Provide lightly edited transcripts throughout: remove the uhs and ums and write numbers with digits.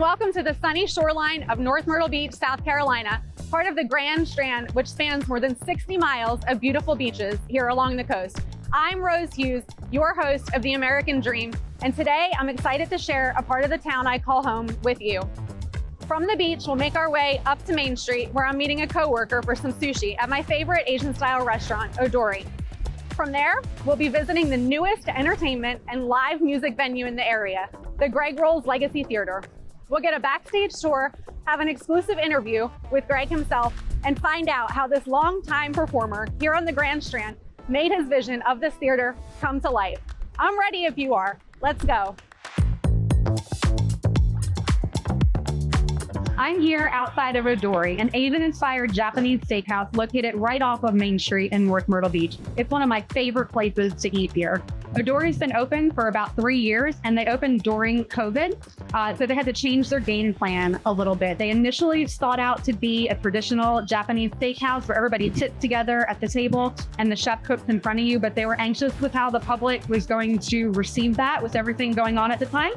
and welcome to the sunny shoreline of North Myrtle Beach, South Carolina, part of the Grand Strand, which spans more than 60 miles of beautiful beaches here along the coast. I'm Rose Hughes, your host of The American Dream, and today I'm excited to share a part of the town I call home with you. From the beach, we'll make our way up to Main Street, where I'm meeting a coworker for some sushi at my favorite Asian-style restaurant, Odori. From there, we'll be visiting the newest entertainment and live music venue in the area, the Greg Rowles Legacy Theatre. We'll get a backstage tour, have an exclusive interview with Greg himself, and find out how this longtime performer here on the Grand Strand made his vision of this theater come to life. I'm ready if you are. Let's go. I'm here outside of Odori, an Asian-inspired Japanese steakhouse located right off of Main Street in North Myrtle Beach. It's one of my favorite places to eat here. Odori's been open for about 3 years, and they opened during COVID, so they had to change their game plan a little bit. They initially sought out to be a traditional Japanese steakhouse where everybody sits together at the table and the chef cooks in front of you, but they were anxious with how the public was going to receive that with everything going on at the time.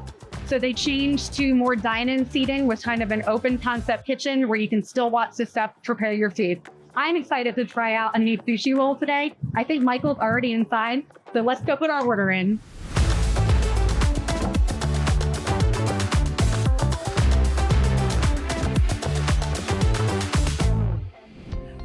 So they changed to more dine-in seating with kind of an open concept kitchen where you can still watch the chef prepare your food. I'm excited to try out a new sushi roll today. I think Michael's already inside, so let's go put our order in.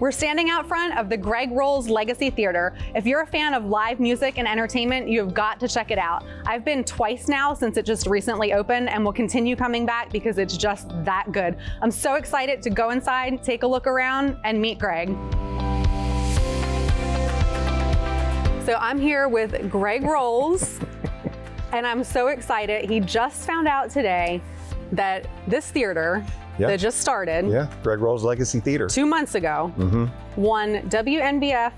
We're standing out front of the Greg Rowles Legacy Theatre. If you're a fan of live music and entertainment, you've got to check it out. I've been twice now since it just recently opened, and will continue coming back because it's just that good. I'm so excited to go inside, take a look around, and meet Greg. So I'm here with Greg Rowles, and I'm so excited. He just found out today that this theater that just started. Yeah, Greg Rowles Legacy Theatre. 2 months ago, won WNBF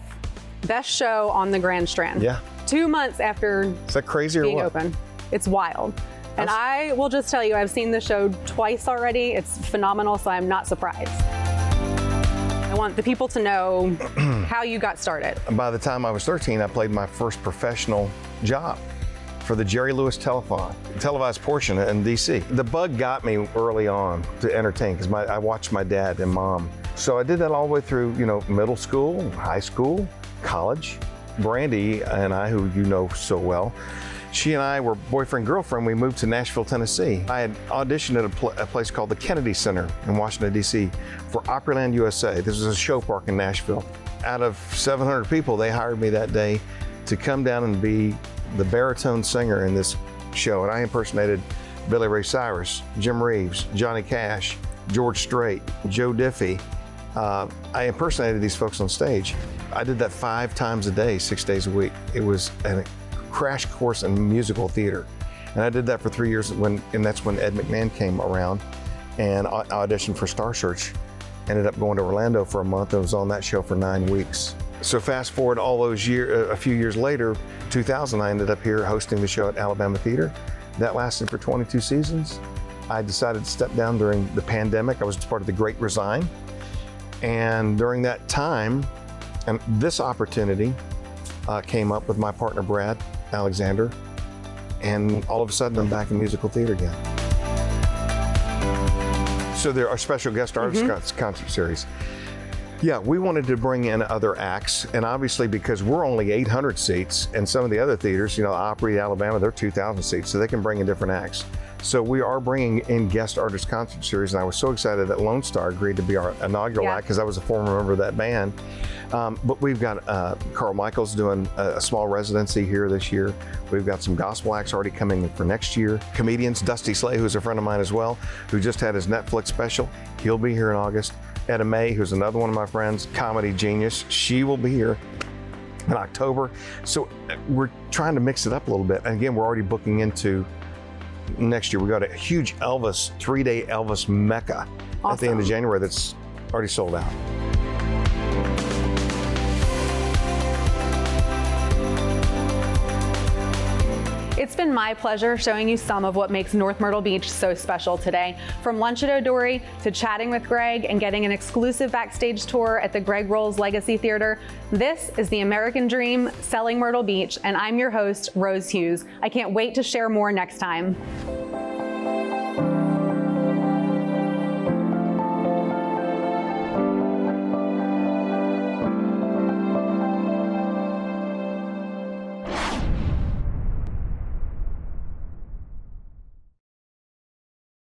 Best Show on the Grand Strand. Yeah. 2 months after Is that crazy or being what? open. It's wild. And I will just tell you, I've seen the show twice already. It's phenomenal, so I'm not surprised. I want the people to know how you got started. By the time I was 13, I played my first professional job for the Jerry Lewis televised portion in DC. The bug got me early on to entertain because I watched my dad and mom. So I did that all the way through, middle school, high school, college. Brandy and I, who you know so well, she and I were boyfriend, girlfriend. We moved to Nashville, Tennessee. I had auditioned at a place called the Kennedy Center in Washington, DC for Opryland USA. This was a show park in Nashville. Out of 700 people, they hired me that day to come down and be the baritone singer in this show. And I impersonated Billy Ray Cyrus, Jim Reeves, Johnny Cash, George Strait, Joe Diffie. I impersonated these folks on stage. I did that 5 times a day, 6 days a week. It was a crash course in musical theater. And I did that for 3 years, and that's when Ed McMahon came around, and I auditioned for Star Search. Ended up going to Orlando for a month and was on that show for 9 weeks. So fast forward all those years, a few years later, 2000, I ended up here hosting the show at Alabama Theater. That lasted for 22 seasons. I decided to step down during the pandemic. I was part of the Great Resign. And during that time, and this opportunity came up with my partner, Brad Alexander. And all of a sudden, I'm back in musical theater again. So there are special guest artist concert series. Yeah, we wanted to bring in other acts, and obviously because we're only 800 seats, and some of the other theaters, Opry, Alabama, they're 2,000 seats, so they can bring in different acts. So we are bringing in guest artist concert series, and I was so excited that Lone Star agreed to be our inaugural act because I was a former member of that band. But we've got Carl Michaels doing a small residency here this year. We've got some gospel acts already coming in for next year. Comedians, Dusty Slay, who's a friend of mine as well, who just had his Netflix special. He'll be here in August. Etta May, who's another one of my friends, comedy genius. She will be here in October. So we're trying to mix it up a little bit. And again, we're already booking into next year. We got a huge Elvis, 3-day Elvis Mecca at the end of January that's already sold out. It's been my pleasure showing you some of what makes North Myrtle Beach so special today. From lunch at Odori to chatting with Greg and getting an exclusive backstage tour at the Greg Rowles Legacy Theatre, this is The American Dream, Selling Myrtle Beach, and I'm your host, Rose Hughes. I can't wait to share more next time.